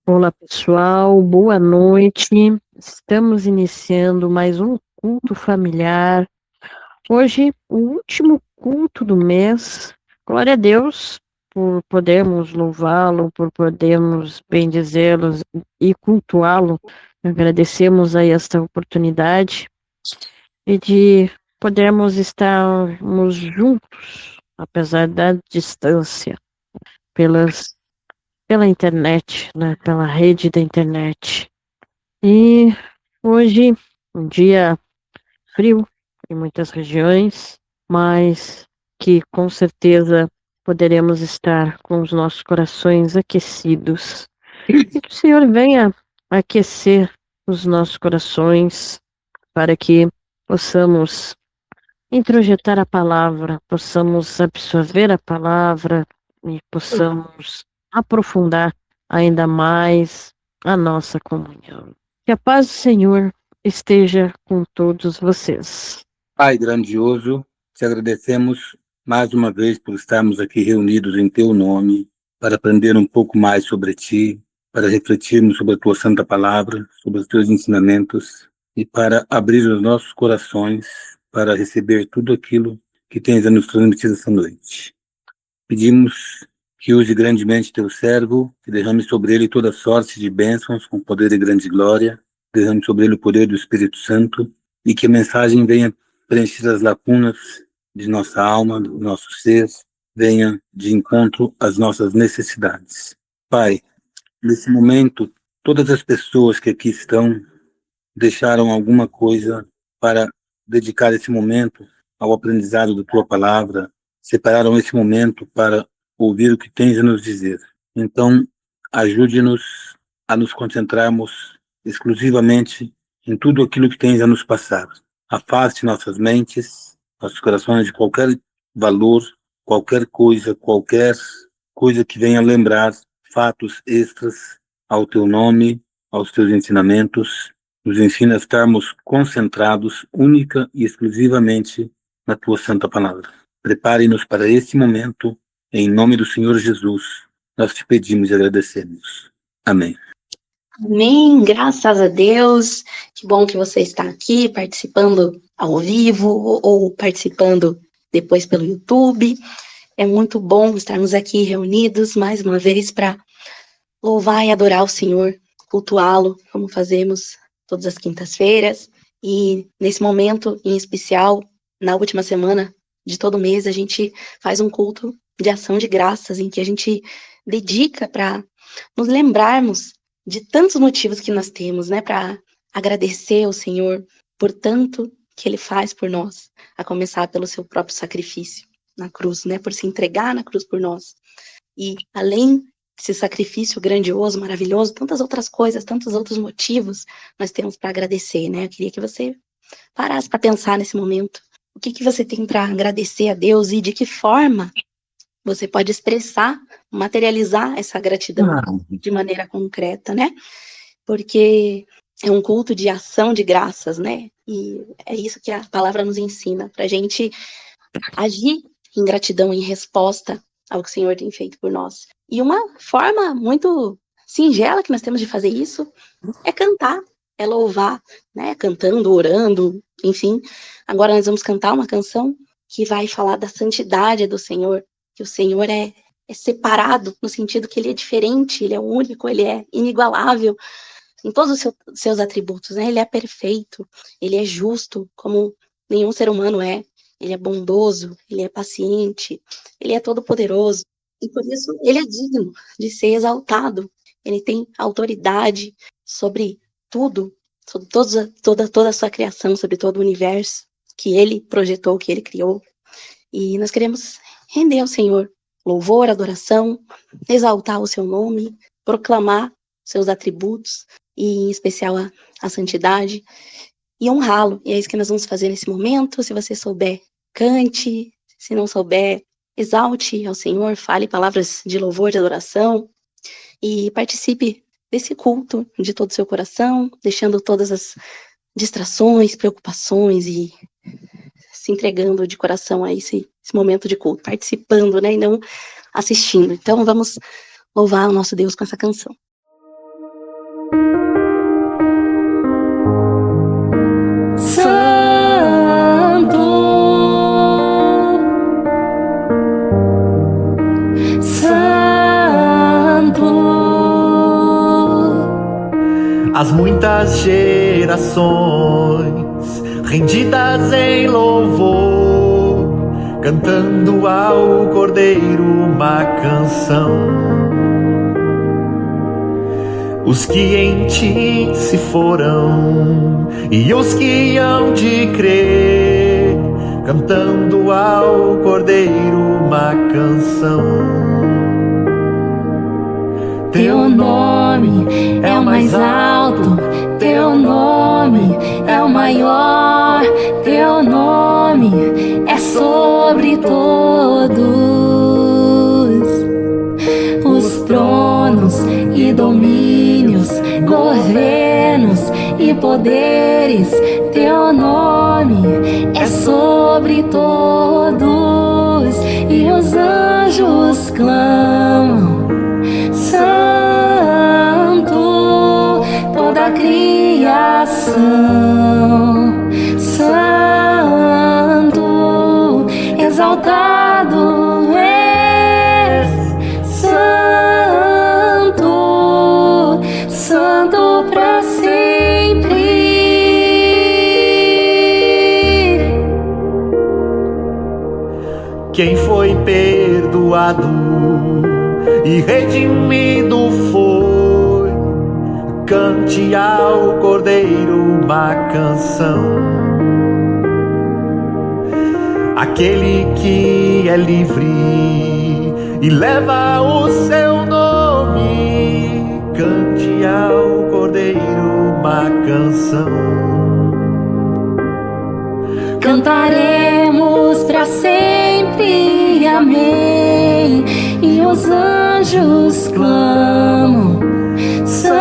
Olá, pessoal, boa noite. Estamos iniciando mais um culto familiar. Hoje, o último culto do mês. Glória a Deus por podermos louvá-lo, por podermos bendizê-lo e cultuá-lo. Agradecemos aí esta oportunidade e de podermos estarmos juntos, apesar da distância, pela internet, né, pela rede da internet. E hoje, um dia frio em muitas regiões, mas que com certeza poderemos estar com os nossos corações aquecidos. E que o Senhor venha aquecer os nossos corações para que possamos introjetar a palavra, possamos absorver a palavra e possamos aprofundar ainda mais a nossa comunhão. Que a paz do Senhor esteja com todos vocês. Pai grandioso, te agradecemos mais uma vez por estarmos aqui reunidos em teu nome, para aprender um pouco mais sobre ti, para refletirmos sobre a tua santa palavra, sobre os teus ensinamentos e para abrir os nossos corações para receber tudo aquilo que tens a nos transmitir essa noite. Pedimos que use grandemente teu servo, que derrame sobre ele toda sorte de bênçãos com poder e grande glória, derrame sobre ele o poder do Espírito Santo e que a mensagem venha preencher as lacunas de nossa alma, do nosso ser, venha de encontro às nossas necessidades. Pai, nesse momento, todas as pessoas que aqui estão deixaram alguma coisa para dedicar esse momento ao aprendizado da tua palavra, separaram esse momento para ouvir o que tens a nos dizer. Então, ajude-nos a nos concentrarmos exclusivamente em tudo aquilo que tens a nos passar. Afaste nossas mentes, nossos corações de qualquer valor, qualquer coisa que venha lembrar fatos extras ao teu nome, aos teus ensinamentos. Nos ensina a estarmos concentrados única e exclusivamente na tua santa palavra. Prepare-nos para esse momento, em nome do Senhor Jesus. Nós te pedimos e agradecemos. Amém. Amém, graças a Deus. Que bom que você está aqui participando ao vivo ou participando depois pelo YouTube. É muito bom estarmos aqui reunidos mais uma vez para louvar e adorar o Senhor, cultuá-lo, como fazemos todas as quintas-feiras. E nesse momento em especial, na última semana de todo mês, a gente faz um culto de ação de graças em que a gente dedica para nos lembrarmos de tantos motivos que nós temos, né, para agradecer ao Senhor por tanto que Ele faz por nós, a começar pelo seu próprio sacrifício na cruz, né, por se entregar na cruz por nós. E além desse sacrifício grandioso, maravilhoso, tantas outras coisas, tantos outros motivos nós temos para agradecer, né? Eu queria que você parasse para pensar nesse momento. O que você tem para agradecer a Deus e de que forma você pode expressar, materializar essa gratidão de maneira concreta, né? Porque é um culto de ação de graças, né? E é isso que a palavra nos ensina, para a gente agir em gratidão, em resposta ao que o Senhor tem feito por nós. E uma forma muito singela que nós temos de fazer isso é cantar, é louvar, né? Cantando, orando, enfim. Agora nós vamos cantar uma canção que vai falar da santidade do Senhor, que o Senhor é separado, no sentido que Ele é diferente, Ele é único, Ele é inigualável em todos os seus atributos, né? Ele é perfeito, Ele é justo, como nenhum ser humano é. Ele é bondoso, Ele é paciente, Ele é todo-poderoso. E por isso Ele é digno de ser exaltado. Ele tem autoridade sobre tudo, sobre toda a sua criação, sobre todo o universo que Ele projetou, que Ele criou. E nós queremos render ao Senhor louvor, adoração, exaltar o seu nome, proclamar seus atributos, e em especial a santidade, e honrá-lo. E é isso que nós vamos fazer nesse momento. Se você souber, cante. Se não souber, exalte ao Senhor, fale palavras de louvor, de adoração, e participe desse culto de todo o seu coração, deixando todas as distrações, preocupações e se entregando de coração a esse momento de culto, participando, né, e não assistindo. Então vamos louvar o nosso Deus com essa canção. as muitas gerações rendidas em louvor, cantando ao Cordeiro uma canção. Os que em ti se foram e os que hão de crer, cantando ao Cordeiro uma canção. Teu nome é o mais alto, teu nome é o maior, teu nome é sobre todos os tronos e domínios, governos e poderes. Teu nome é sobre todos, e os anjos clamam: Santo, toda a criação, Santo, exaltado és, Santo, Santo para sempre. Quem foi perdoado e redimido foi, cante ao Cordeiro uma canção. Aquele que é livre e leva o seu nome, cante ao Cordeiro uma canção. Cantaremos para sempre, amém. E os anjos clamam: Santo,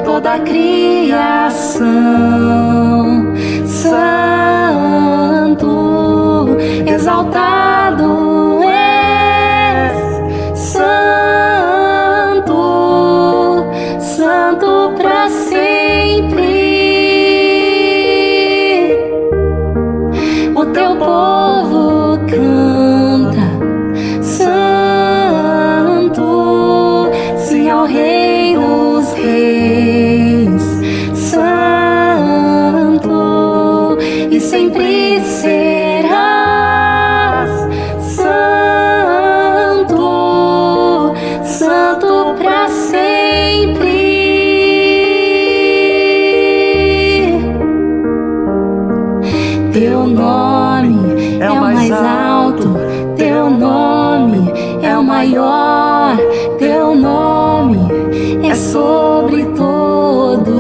toda a criação, Santo, exaltado és, Santo, Santo para sempre. O teu povo canta: Santo, sim ao Rei dos Reis, Santo, e sempre serás Santo, Santo para sempre. Teu nome é o mais alto, teu nome é o maior, teu nome é sobre todos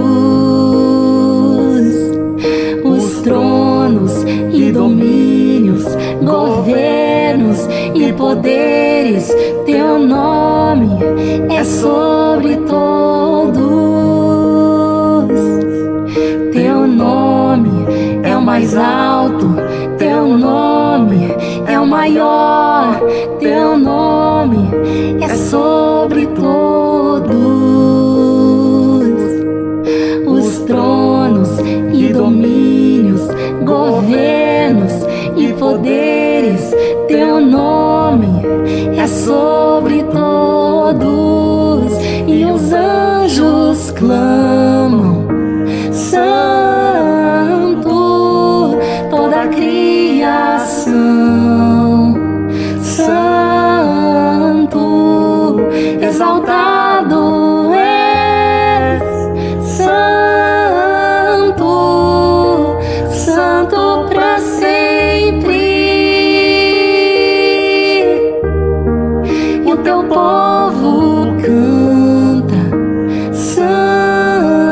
os tronos e domínios, governos e poderes. Teu nome é sobre todos. Teu nome é o mais alto, teu nome é o maior, teu nome é sobre todos os tronos e domínios, governos e poderes. Teu nome é sobre todos, e os anjos clamam: Santo, toda a criação, Santo, exaltado és, Santo, Santo para sempre. E o teu povo canta: Santo,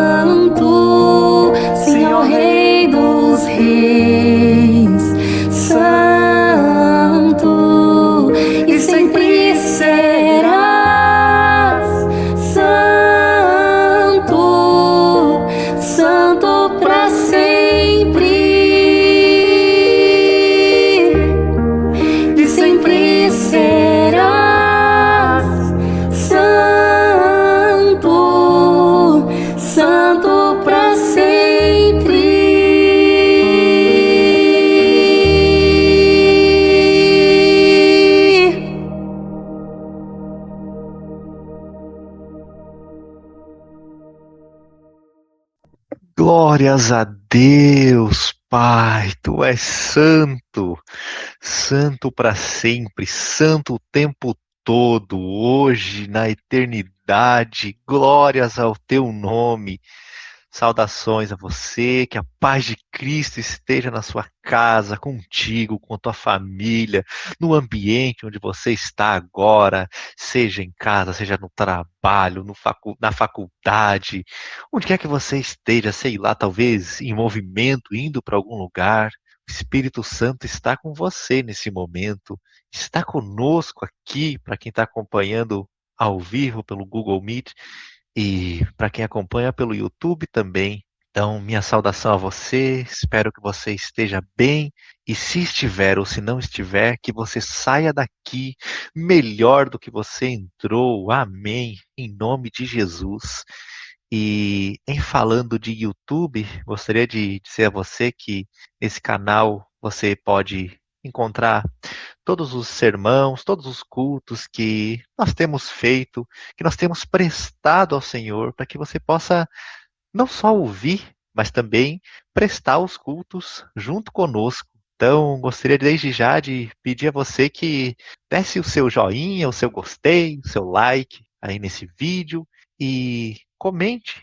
Glórias a Deus, Pai, tu és santo, santo para sempre, santo o tempo todo, hoje, na eternidade. Glórias ao teu nome. Saudações a você, que a paz de Cristo esteja na sua casa, contigo, com a tua família, no ambiente onde você está agora, seja em casa, seja no trabalho, na faculdade, onde quer que você esteja, sei lá, talvez em movimento, indo para algum lugar. O Espírito Santo está com você nesse momento, está conosco aqui, para quem está acompanhando ao vivo pelo Google Meet. E para quem acompanha pelo YouTube também. Então, minha saudação a você, espero que você esteja bem e se estiver ou se não estiver, que você saia daqui melhor do que você entrou. Amém. Em nome de Jesus. E em falando de YouTube, gostaria de dizer a você que nesse canal você pode encontrar todos os sermãos, todos os cultos que nós temos feito, que nós temos prestado ao Senhor, para que você possa não só ouvir, mas também prestar os cultos junto conosco. Então, gostaria desde já de pedir a você que desse o seu joinha, o seu gostei, o seu like aí nesse vídeo e comente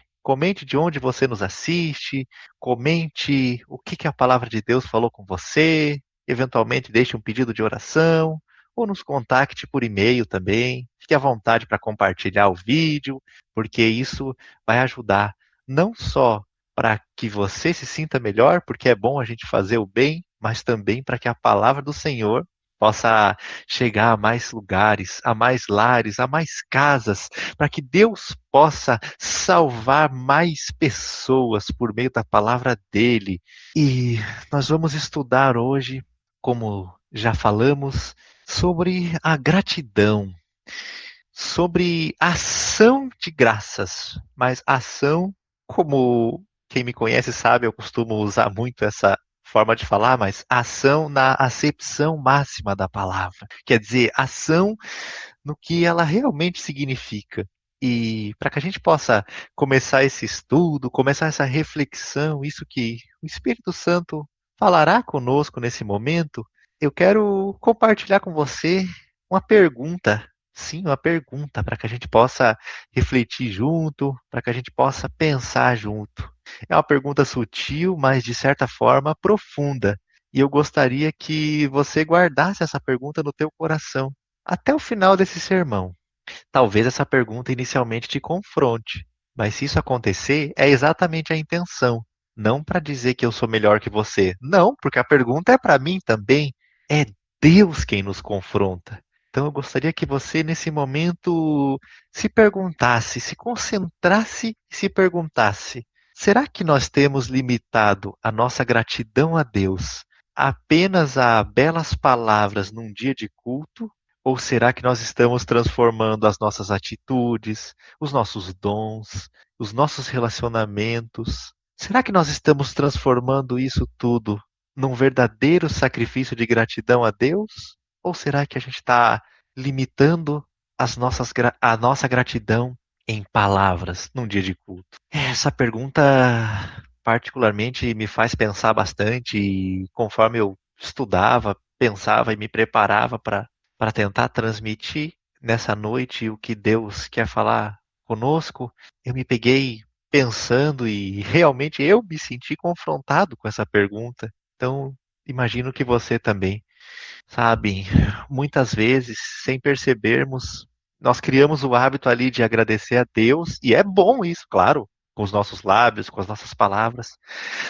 de onde você nos assiste, comente o que a palavra de Deus falou com você, eventualmente deixe um pedido de oração, ou nos contacte por e-mail também. Fique à vontade para compartilhar o vídeo, porque isso vai ajudar não só para que você se sinta melhor, porque é bom a gente fazer o bem, mas também para que a palavra do Senhor possa chegar a mais lugares, a mais lares, a mais casas, para que Deus possa salvar mais pessoas por meio da palavra dele. E nós vamos estudar hoje, como já falamos, sobre a gratidão, sobre ação de graças, mas ação, como quem me conhece sabe, eu costumo usar muito essa forma de falar, mas ação na acepção máxima da palavra. Quer dizer, ação no que ela realmente significa. E para que a gente possa começar esse estudo, começar essa reflexão, isso que o Espírito Santo falará conosco nesse momento, eu quero compartilhar com você uma pergunta. Sim, uma pergunta para que a gente possa refletir junto, para que a gente possa pensar junto. É uma pergunta sutil, mas de certa forma profunda. E eu gostaria que você guardasse essa pergunta no teu coração até o final desse sermão. Talvez essa pergunta inicialmente te confronte, mas se isso acontecer, é exatamente a intenção. Não para dizer que eu sou melhor que você. Não, porque a pergunta é para mim também. É Deus quem nos confronta. Então eu gostaria que você, nesse momento, se perguntasse, se concentrasse e se perguntasse: será que nós temos limitado a nossa gratidão a Deus apenas a belas palavras num dia de culto? Ou será que nós estamos transformando as nossas atitudes, os nossos dons, os nossos relacionamentos? Será que nós estamos transformando isso tudo num verdadeiro sacrifício de gratidão a Deus? Ou será que a gente está limitando a nossa gratidão em palavras num dia de culto? Essa pergunta particularmente me faz pensar bastante e conforme eu estudava, pensava e me preparava para tentar transmitir nessa noite o que Deus quer falar conosco, eu me peguei pensando e realmente eu me senti confrontado com essa pergunta. Então, imagino que você também. Sabe, muitas vezes, sem percebermos, nós criamos o hábito ali de agradecer a Deus, e é bom isso, claro, com os nossos lábios, com as nossas palavras.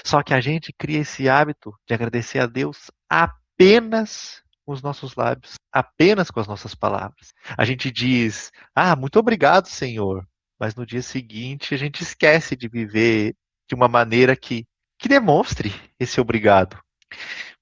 Só que a gente cria esse hábito de agradecer a Deus apenas com os nossos lábios, apenas com as nossas palavras. A gente diz: "Ah, muito obrigado, Senhor", mas no dia seguinte a gente esquece de viver de uma maneira que demonstre esse obrigado.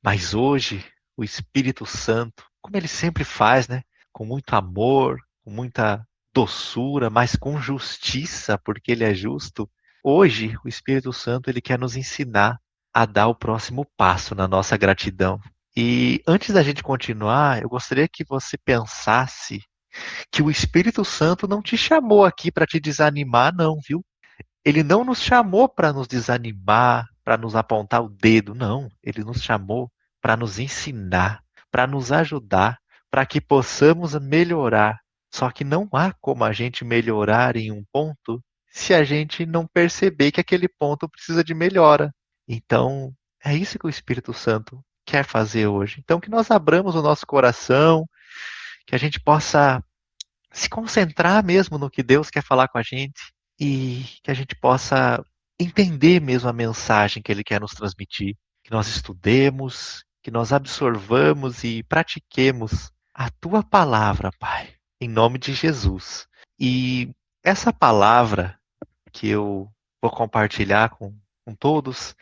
Mas hoje, o Espírito Santo, como ele sempre faz, né? Com muito amor, com muita doçura, mas com justiça, porque ele é justo. Hoje, o Espírito Santo, ele quer nos ensinar a dar o próximo passo na nossa gratidão. E antes da gente continuar, eu gostaria que você pensasse que o Espírito Santo não te chamou aqui para te desanimar, não, viu? Ele não nos chamou para nos desanimar, para nos apontar o dedo, não. Ele nos chamou para nos ensinar, para nos ajudar, para que possamos melhorar. Só que não há como a gente melhorar em um ponto se a gente não perceber que aquele ponto precisa de melhora. Então, é isso que o Espírito Santo quer fazer hoje. Então, que nós abramos o nosso coração, que a gente possa se concentrar mesmo no que Deus quer falar com a gente e que a gente possa entender mesmo a mensagem que Ele quer nos transmitir. Que nós estudemos, que nós absorvamos e pratiquemos a Tua palavra, Pai, em nome de Jesus. E essa palavra que eu vou compartilhar com todos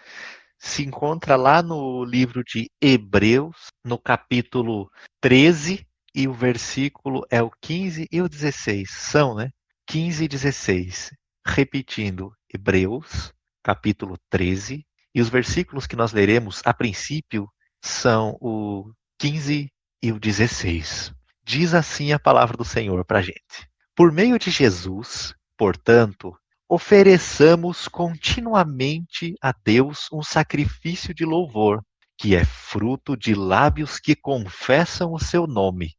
se encontra lá no livro de Hebreus, no capítulo 13, e o versículo é o 15 e o 16. São, né? 15 e 16. Repetindo, Hebreus, capítulo 13, e os versículos que nós leremos a princípio são o 15 e o 16. Diz assim a palavra do Senhor para a gente. Por meio de Jesus, portanto, ofereçamos continuamente a Deus um sacrifício de louvor, que é fruto de lábios que confessam o seu nome.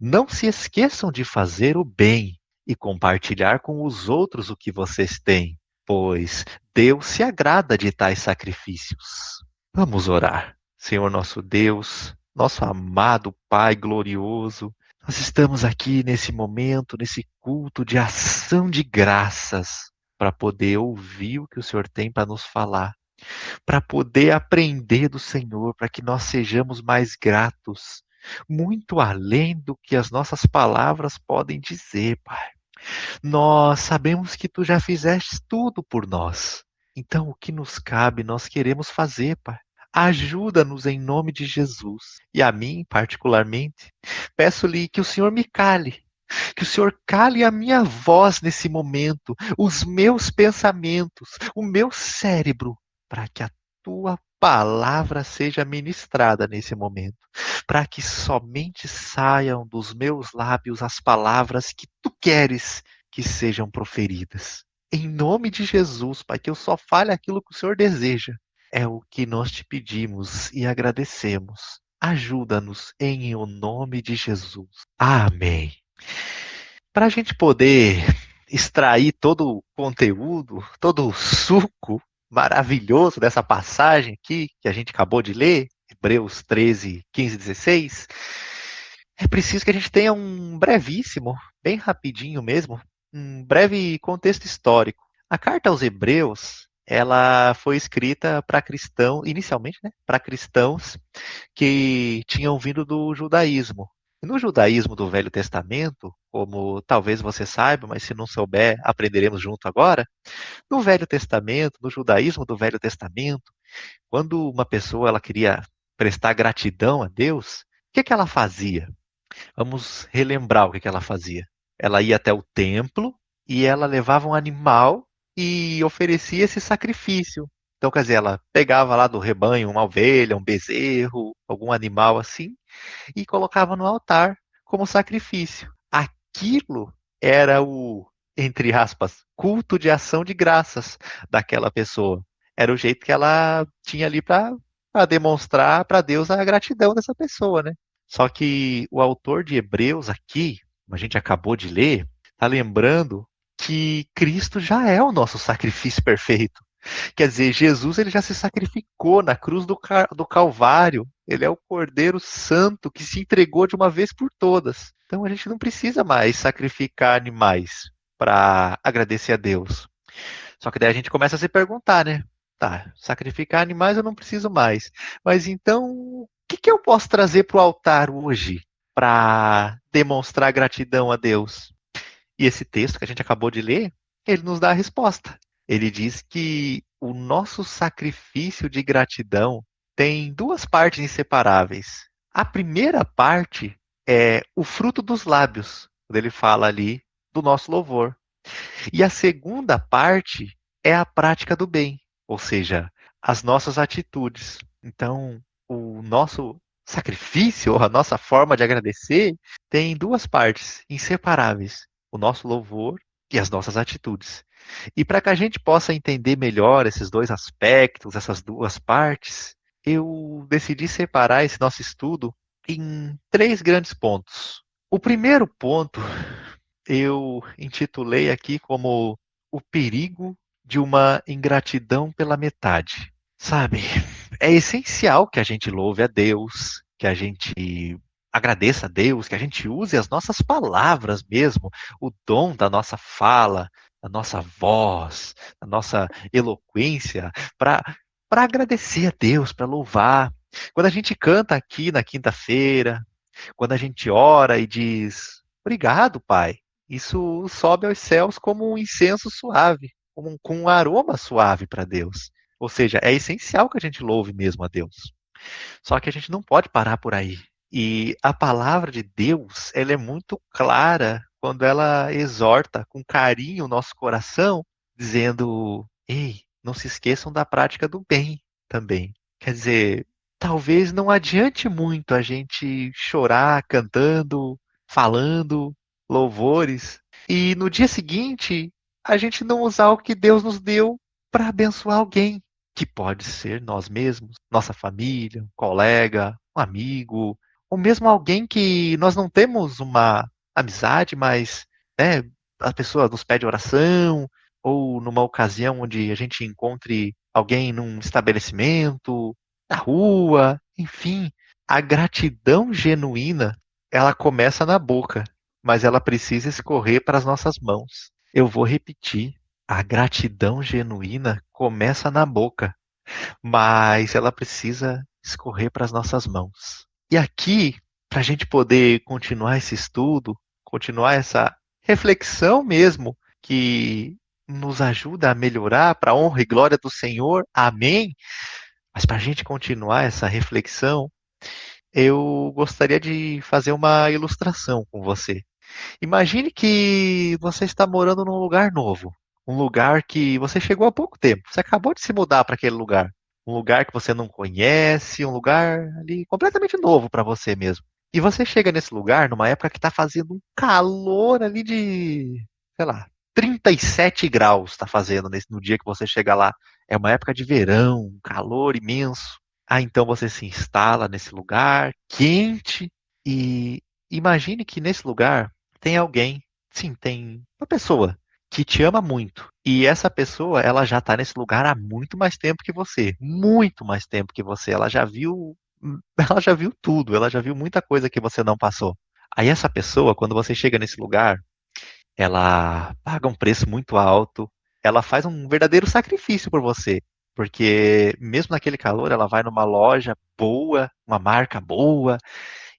Não se esqueçam de fazer o bem e compartilhar com os outros o que vocês têm, pois Deus se agrada de tais sacrifícios. Vamos orar. Senhor nosso Deus, nosso amado Pai glorioso, nós estamos aqui nesse momento, nesse culto de ação de graças, para poder ouvir o que o Senhor tem para nos falar, para poder aprender do Senhor, para que nós sejamos mais gratos, muito além do que as nossas palavras podem dizer, Pai. Nós sabemos que Tu já fizeste tudo por nós, então o que nos cabe nós queremos fazer, Pai. Ajuda-nos em nome de Jesus. E a mim, particularmente, peço-lhe que o Senhor me cale, que o Senhor cale a minha voz nesse momento, os meus pensamentos, o meu cérebro, para que a tua palavra seja ministrada nesse momento, para que somente saiam dos meus lábios as palavras que tu queres que sejam proferidas. Em nome de Jesus, Pai, que eu só fale aquilo que o Senhor deseja. É o que nós te pedimos e agradecemos. Ajuda-nos em o nome de Jesus. Amém. Para a gente poder extrair todo o conteúdo, todo o suco maravilhoso dessa passagem aqui que a gente acabou de ler, Hebreus 13, 15 e 16, é preciso que a gente tenha um brevíssimo, bem rapidinho mesmo, um breve contexto histórico. A carta aos Hebreus, ela foi escrita para cristãos, inicialmente, né, para cristãos que tinham vindo do judaísmo. No judaísmo do Velho Testamento, como talvez você saiba, mas se não souber, aprenderemos junto agora. No Velho Testamento, no judaísmo do Velho Testamento, quando uma pessoa ela queria prestar gratidão a Deus, o que ela fazia? Vamos relembrar o que ela fazia. Ela ia até o templo e ela levava um animal e oferecia esse sacrifício. Então, quer dizer, ela pegava lá do rebanho uma ovelha, um bezerro, algum animal assim, e colocava no altar como sacrifício. Aquilo era o, entre aspas, culto de ação de graças daquela pessoa. Era o jeito que ela tinha ali para demonstrar para Deus a gratidão dessa pessoa, né? Só que o autor de Hebreus aqui, como a gente acabou de ler, está lembrando que Cristo já é o nosso sacrifício perfeito. Quer dizer, Jesus ele já se sacrificou na cruz do Calvário. Ele é o Cordeiro Santo que se entregou de uma vez por todas. Então a gente não precisa mais sacrificar animais para agradecer a Deus. Só que daí a gente começa a se perguntar, né? Tá, sacrificar animais eu não preciso mais. Mas então, o que eu posso trazer para o altar hoje para demonstrar gratidão a Deus? E esse texto que a gente acabou de ler, ele nos dá a resposta. Ele diz que o nosso sacrifício de gratidão tem duas partes inseparáveis. A primeira parte é o fruto dos lábios, quando ele fala ali do nosso louvor. E a segunda parte é a prática do bem, ou seja, as nossas atitudes. Então, o nosso sacrifício, ou a nossa forma de agradecer, tem duas partes inseparáveis: o nosso louvor e as nossas atitudes. E para que a gente possa entender melhor esses dois aspectos, essas duas partes, eu decidi separar esse nosso estudo em três grandes pontos. O primeiro ponto eu intitulei aqui como o perigo de uma ingratidão pela metade. Sabe, é essencial que a gente louve a Deus, que a gente agradeça a Deus, que a gente use as nossas palavras mesmo, o dom da nossa fala, da nossa voz, da nossa eloquência, para agradecer a Deus, para louvar. Quando a gente canta aqui na quinta-feira, quando a gente ora e diz, obrigado, Pai, isso sobe aos céus como um incenso suave, com um aroma suave para Deus. Ou seja, é essencial que a gente louve mesmo a Deus. Só que a gente não pode parar por aí. E a palavra de Deus, ela é muito clara quando ela exorta com carinho o nosso coração, dizendo: ei, não se esqueçam da prática do bem também. Quer dizer, talvez não adiante muito a gente chorar cantando, falando louvores e no dia seguinte a gente não usar o que Deus nos deu para abençoar alguém, que pode ser nós mesmos, nossa família, um colega, um amigo, ou mesmo alguém que nós não temos uma amizade, mas né, a pessoa nos pede oração, ou numa ocasião onde a gente encontre alguém num estabelecimento, na rua, enfim, a gratidão genuína, ela começa na boca, mas ela precisa escorrer para as nossas mãos. Eu vou repetir, a gratidão genuína começa na boca, mas ela precisa escorrer para as nossas mãos. E aqui, para a gente poder continuar esse estudo, continuar essa reflexão mesmo, que nos ajuda a melhorar para a honra e glória do Senhor, amém? Mas para a gente continuar essa reflexão, eu gostaria de fazer uma ilustração com você. Imagine que você está morando num lugar novo, um lugar que você chegou há pouco tempo, você acabou de se mudar para aquele lugar, um lugar que você não conhece, um lugar ali completamente novo para você mesmo. E você chega nesse lugar numa época que está fazendo um calor ali de, sei lá, 37 graus está fazendo no dia que você chega lá. É uma época de verão, um calor imenso. Ah, então você se instala nesse lugar quente e imagine que nesse lugar tem alguém, sim, tem uma pessoa que te ama muito. E essa pessoa, ela já está nesse lugar há muito mais tempo que você, muito mais tempo que você. Ela já viu, ela já viu tudo, ela já viu muita coisa que você não passou. Aí essa pessoa, quando você chega nesse lugar, ela paga um preço muito alto, ela faz um verdadeiro sacrifício por você, porque mesmo naquele calor, ela vai numa loja boa, uma marca boa,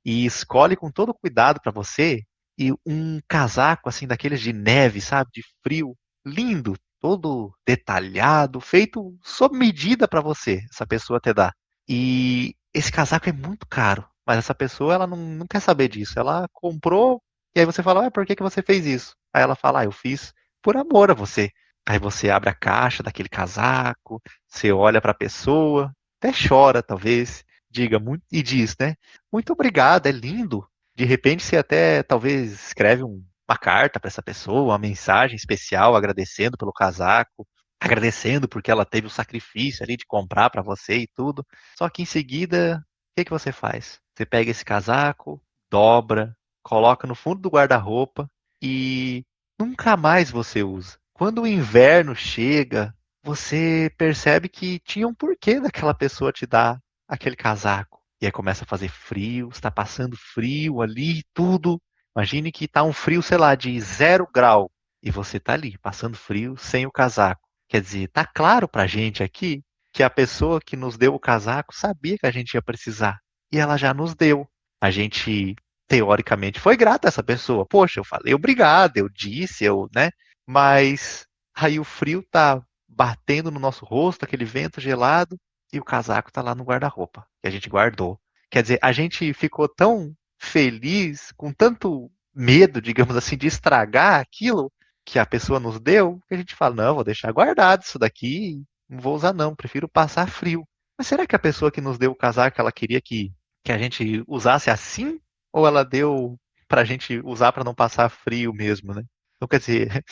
e escolhe com todo cuidado para você e um casaco assim daqueles de neve, sabe, de frio, lindo, todo detalhado, feito sob medida para você, essa pessoa te dá. E esse casaco é muito caro, mas essa pessoa ela não quer saber disso. Ela comprou e aí você fala, por que que você fez isso? Aí ela fala, eu fiz por amor a você. Aí você abre a caixa daquele casaco, você olha para a pessoa, até chora talvez, diga muito e diz, né? Muito obrigado, é lindo. De repente você até talvez escreve uma carta para essa pessoa, uma mensagem especial agradecendo pelo casaco, agradecendo porque ela teve o sacrifício ali de comprar para você e tudo. Só que em seguida, o que que você faz? Você pega esse casaco, dobra, coloca no fundo do guarda-roupa e nunca mais você usa. Quando o inverno chega, você percebe que tinha um porquê daquela pessoa te dar aquele casaco. E aí começa a fazer frio, está passando frio ali, tudo. Imagine que tá um frio, sei lá, de 0 grau. E você tá ali, passando frio, sem o casaco. Quer dizer, tá claro pra gente aqui que a pessoa que nos deu o casaco sabia que a gente ia precisar. E ela já nos deu. A gente, teoricamente, foi grato a essa pessoa. Poxa, eu falei obrigado, eu disse, né? Mas aí o frio tá batendo no nosso rosto, aquele vento gelado e o casaco tá lá no guarda-roupa, que a gente guardou. Quer dizer, a gente ficou tão feliz, com tanto medo, digamos assim, de estragar aquilo que a pessoa nos deu, que a gente fala, não, vou deixar guardado isso daqui, não vou usar não, prefiro passar frio. Mas será que a pessoa que nos deu o casaco, ela queria que a gente usasse assim? Ou ela deu pra gente usar para não passar frio mesmo, né? Então, quer dizer,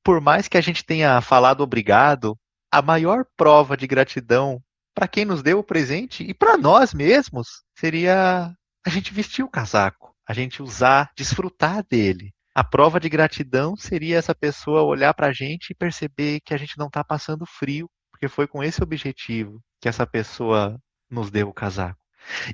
por mais que a gente tenha falado obrigado, a maior prova de gratidão para quem nos deu o presente e para nós mesmos seria a gente vestir o casaco, a gente usar, desfrutar dele. A prova de gratidão seria essa pessoa olhar para a gente e perceber que a gente não está passando frio, porque foi com esse objetivo que essa pessoa nos deu o casaco.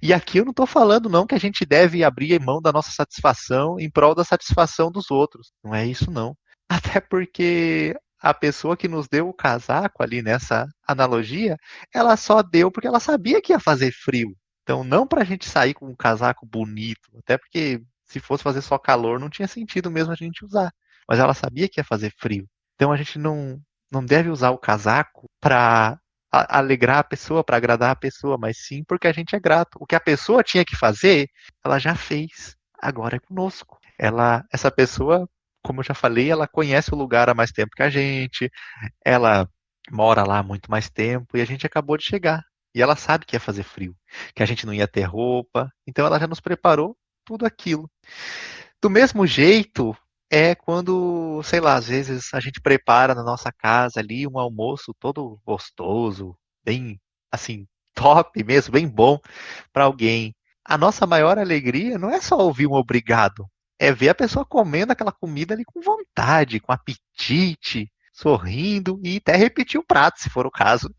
E aqui eu não estou falando não que a gente deve abrir mão da nossa satisfação em prol da satisfação dos outros. Não é isso não. Até porque a pessoa que nos deu o casaco ali nessa analogia, ela só deu porque ela sabia que ia fazer frio. Então não para a gente sair com um casaco bonito, até porque se fosse fazer só calor não tinha sentido mesmo a gente usar. Mas ela sabia que ia fazer frio. Então a gente não deve usar o casaco para alegrar a pessoa, para agradar a pessoa, mas sim porque a gente é grato. O que a pessoa tinha que fazer, ela já fez. Agora é conosco. Essa pessoa, como eu já falei, ela conhece o lugar há mais tempo que a gente, ela mora lá há muito mais tempo e a gente acabou de chegar. E ela sabe que ia fazer frio, que a gente não ia ter roupa, então ela já nos preparou tudo aquilo. Do mesmo jeito, é quando, sei lá, às vezes a gente prepara na nossa casa ali um almoço todo gostoso, bem, assim, top mesmo, bem bom para alguém. A nossa maior alegria não é só ouvir um obrigado, é ver a pessoa comendo aquela comida ali com vontade, com apetite, sorrindo e até repetir o prato, se for o caso.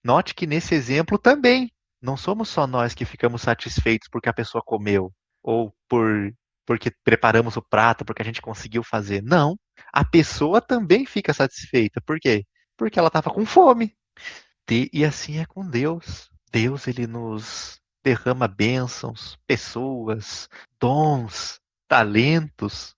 Note que nesse exemplo também não somos só nós que ficamos satisfeitos porque a pessoa comeu ou porque preparamos o prato, porque a gente conseguiu fazer. Não, a pessoa também fica satisfeita. Por quê? Porque ela estava com fome. E assim é com Deus. Deus, ele nos derrama bênçãos, pessoas, dons, talentos.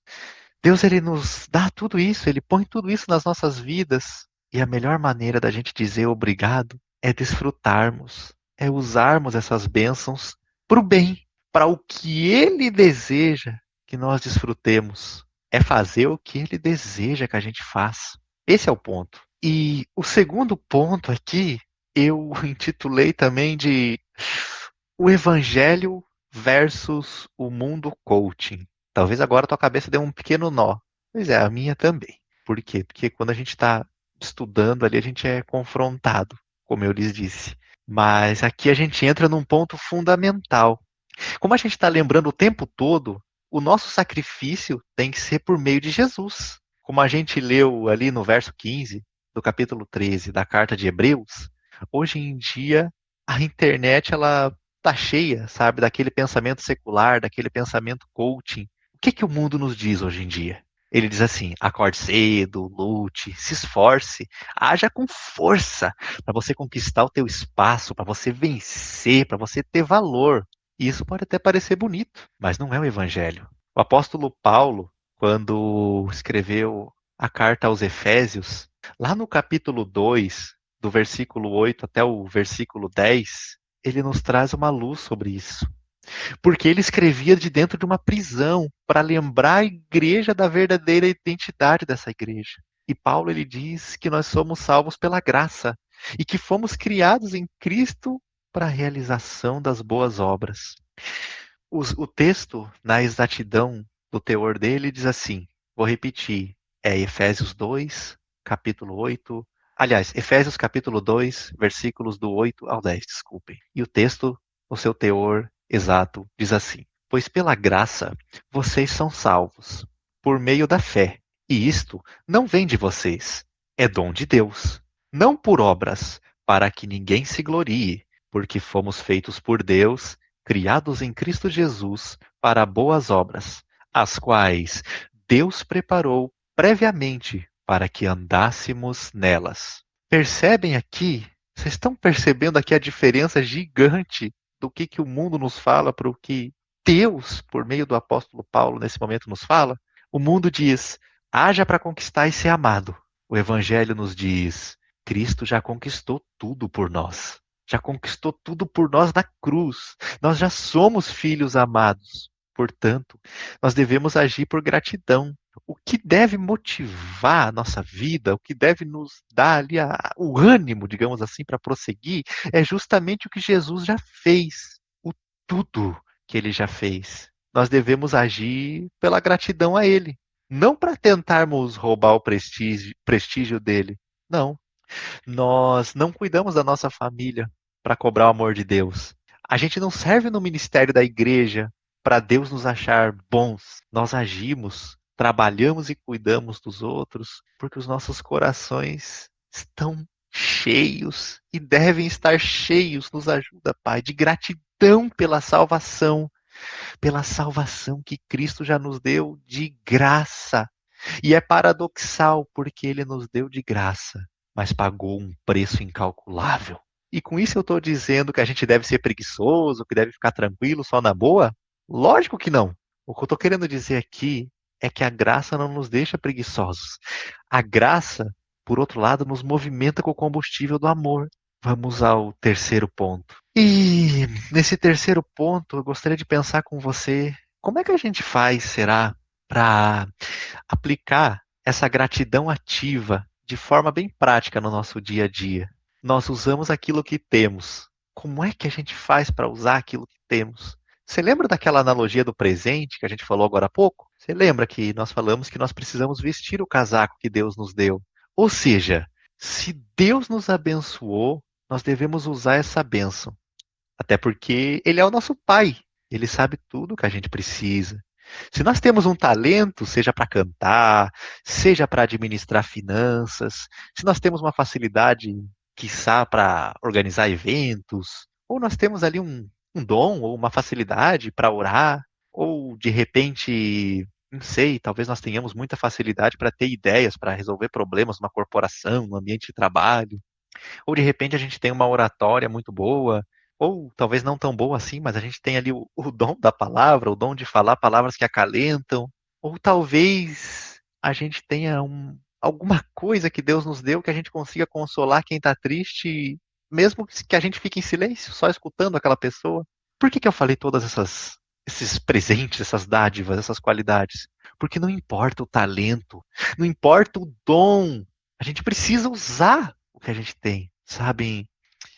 Deus, ele nos dá tudo isso, ele põe tudo isso nas nossas vidas. E a melhor maneira da gente dizer obrigado é desfrutarmos, é usarmos essas bênçãos para o bem, para o que ele deseja que nós desfrutemos. É fazer o que ele deseja que a gente faça. Esse é o ponto. E o segundo ponto aqui, eu intitulei também de o Evangelho versus o mundo coaching. Talvez agora a tua cabeça dê um pequeno nó. Pois é, a minha também. Por quê? Porque quando a gente está estudando ali, a gente é confrontado, como eu lhes disse. Mas aqui a gente entra num ponto fundamental. Como a gente está lembrando o tempo todo, o nosso sacrifício tem que ser por meio de Jesus. Como a gente leu ali no verso 15 do capítulo 13 da carta de Hebreus, hoje em dia a internet ela tá cheia, sabe, daquele pensamento secular, daquele pensamento coaching. O que que o mundo nos diz hoje em dia? Ele diz assim: acorde cedo, lute, se esforce, haja com força para você conquistar o teu espaço, para você vencer, para você ter valor. E isso pode até parecer bonito, mas não é o evangelho. O apóstolo Paulo, quando escreveu a carta aos Efésios, lá no capítulo 2, do versículo 8 até o versículo 10, ele nos traz uma luz sobre isso. Porque ele escrevia de dentro de uma prisão para lembrar a igreja da verdadeira identidade dessa igreja. E Paulo ele diz que nós somos salvos pela graça e que fomos criados em Cristo para a realização das boas obras. O texto, na exatidão do teor dele, diz assim, vou repetir, é Efésios 2, capítulo 8, aliás, Efésios capítulo 2, versículos do 8 ao 10, desculpem. E o texto, o seu teor exato, diz assim, pois pela graça vocês são salvos, por meio da fé, e isto não vem de vocês, é dom de Deus, não por obras, para que ninguém se glorie, porque fomos feitos por Deus, criados em Cristo Jesus para boas obras, as quais Deus preparou previamente para que andássemos nelas. Percebem aqui? Vocês estão percebendo aqui a diferença gigante do que o mundo nos fala para o que Deus, por meio do apóstolo Paulo, nesse momento nos fala? O mundo diz, haja para conquistar e ser amado. O evangelho nos diz, Cristo já conquistou tudo por nós. Já conquistou tudo por nós na cruz. Nós já somos filhos amados. Portanto, nós devemos agir por gratidão. O que deve motivar a nossa vida, o que deve nos dar ali o ânimo, digamos assim, para prosseguir, é justamente o que Jesus já fez. O tudo que ele já fez. Nós devemos agir pela gratidão a ele. não para tentarmos roubar o prestígio dele. Não. Nós não cuidamos da nossa família para cobrar o amor de Deus. A gente não serve no ministério da igreja para Deus nos achar bons. Nós agimos, trabalhamos e cuidamos dos outros porque os nossos corações estão cheios e devem estar cheios. Nos ajuda, Pai, de gratidão pela salvação que Cristo já nos deu de graça. E é paradoxal porque ele nos deu de graça, mas pagou um preço incalculável. E com isso eu estou dizendo que a gente deve ser preguiçoso, que deve ficar tranquilo, só na boa? Lógico que não. O que eu estou querendo dizer aqui é que a graça não nos deixa preguiçosos. A graça, por outro lado, nos movimenta com o combustível do amor. Vamos ao terceiro ponto. E nesse terceiro ponto, eu gostaria de pensar com você, como é que a gente faz, será, para aplicar essa gratidão ativa de forma bem prática no nosso dia a dia? Nós usamos aquilo que temos. Como é que a gente faz para usar aquilo que temos? Você lembra daquela analogia do presente que a gente falou agora há pouco? Você lembra que nós falamos que nós precisamos vestir o casaco que Deus nos deu? Ou seja, se Deus nos abençoou, nós devemos usar essa bênção. Até porque Ele é o nosso Pai. Ele sabe tudo o que a gente precisa. Se nós temos um talento, seja para cantar, seja para administrar finanças, se nós temos uma facilidade, quiçá, para organizar eventos, ou nós temos ali um dom ou uma facilidade para orar, ou de repente, não sei, talvez nós tenhamos muita facilidade para ter ideias, para resolver problemas numa corporação, no ambiente de trabalho. Ou de repente a gente tem uma oratória muito boa, ou talvez não tão boa assim, mas a gente tem ali o dom da palavra, o dom de falar palavras que acalentam. Ou talvez a gente tenha alguma coisa que Deus nos deu que a gente consiga consolar quem está triste, mesmo que a gente fique em silêncio, só escutando aquela pessoa. Por que eu falei todas esses presentes, essas dádivas, essas qualidades? Porque não importa o talento, não importa o dom, a gente precisa usar o que a gente tem, sabem?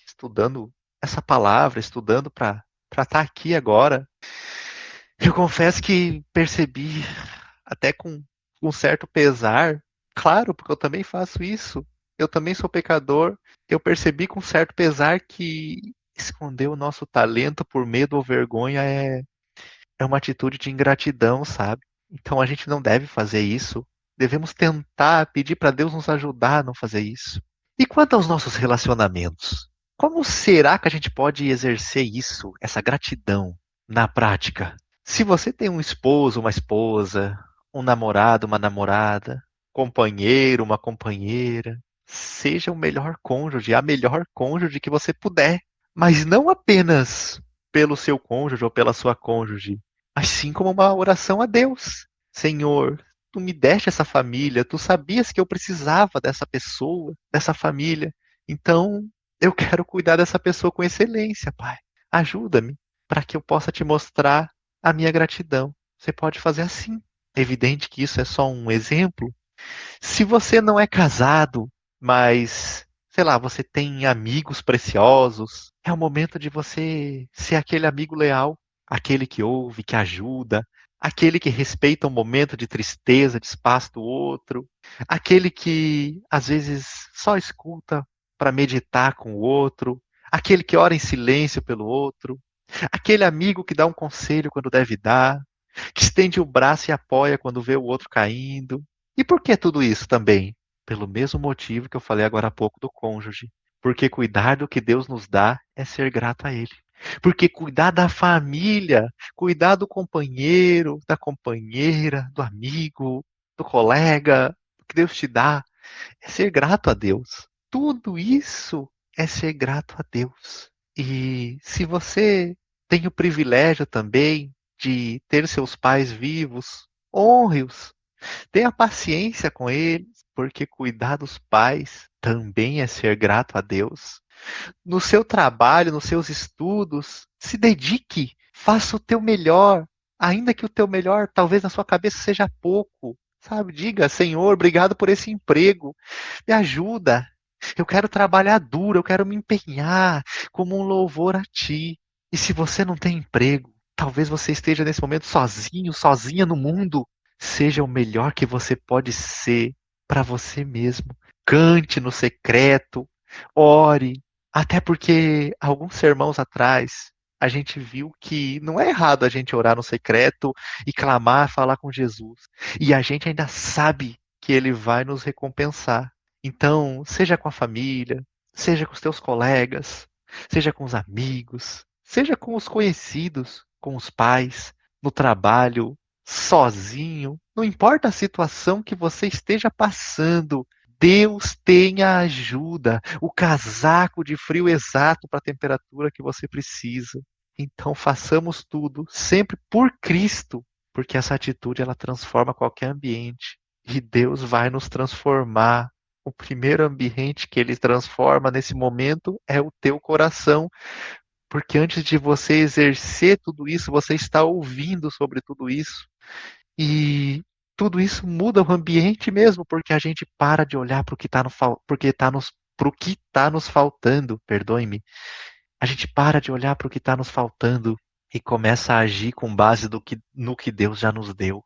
Estudando essa palavra, estudando para estar aqui agora. Eu confesso que percebi, até com um certo pesar, claro, porque eu também faço isso, eu também sou pecador, eu percebi com certo pesar que esconder o nosso talento por medo ou vergonha é uma atitude de ingratidão, sabe? Então a gente não deve fazer isso. Devemos tentar pedir para Deus nos ajudar a não fazer isso. E quanto aos nossos relacionamentos? Como será que a gente pode exercer isso, essa gratidão, na prática? Se você tem um esposo, uma esposa, um namorado, uma namorada, companheiro, uma companheira, seja o melhor cônjuge, a melhor cônjuge que você puder. Mas não apenas pelo seu cônjuge ou pela sua cônjuge, mas sim como uma oração a Deus. Senhor, tu me deste essa família, tu sabias que eu precisava dessa pessoa, dessa família. Então, eu quero cuidar dessa pessoa com excelência, Pai. Ajuda-me para que eu possa te mostrar a minha gratidão. Você pode fazer assim. É evidente que isso é só um exemplo. Se você não é casado, mas, sei lá, você tem amigos preciosos, é o momento de você ser aquele amigo leal, aquele que ouve, que ajuda, aquele que respeita o momento de tristeza, de espaço do outro, aquele que às vezes só escuta para meditar com o outro, aquele que ora em silêncio pelo outro, aquele amigo que dá um conselho quando deve dar, que estende o braço e apoia quando vê o outro caindo. E por que tudo isso também? Pelo mesmo motivo que eu falei agora há pouco do cônjuge. Porque cuidar do que Deus nos dá é ser grato a Ele. Porque cuidar da família, cuidar do companheiro, da companheira, do amigo, do colega, do que Deus te dá, é ser grato a Deus. Tudo isso é ser grato a Deus. E se você tem o privilégio também de ter seus pais vivos, honre-os. Tenha paciência com eles, porque cuidar dos pais também é ser grato a Deus. No seu trabalho, nos seus estudos, se dedique, faça o teu melhor, ainda que o teu melhor talvez na sua cabeça seja pouco. Sabe, diga, Senhor, obrigado por esse emprego, me ajuda. Eu quero trabalhar duro, eu quero me empenhar como um louvor a Ti. E se você não tem emprego, talvez você esteja nesse momento sozinho, sozinha no mundo. Seja o melhor que você pode ser para você mesmo. Cante no secreto, ore, até porque alguns sermãos atrás a gente viu que não é errado a gente orar no secreto e clamar, falar com Jesus. E a gente ainda sabe que ele vai nos recompensar. Então, seja com a família, seja com os teus colegas, seja com os amigos, seja com os conhecidos, com os pais, no trabalho, sozinho, não importa a situação que você esteja passando, Deus tem a ajuda, o casaco de frio exato para a temperatura que você precisa. Então façamos tudo sempre por Cristo, porque essa atitude ela transforma qualquer ambiente e Deus vai nos transformar. O primeiro ambiente que ele transforma nesse momento é o teu coração, porque antes de você exercer tudo isso, você está ouvindo sobre tudo isso. E tudo isso muda o ambiente mesmo, porque a gente para de olhar para o que está pro que tá nos faltando, perdoe-me. A gente para de olhar para o que está nos faltando e começa a agir com base no que Deus já nos deu.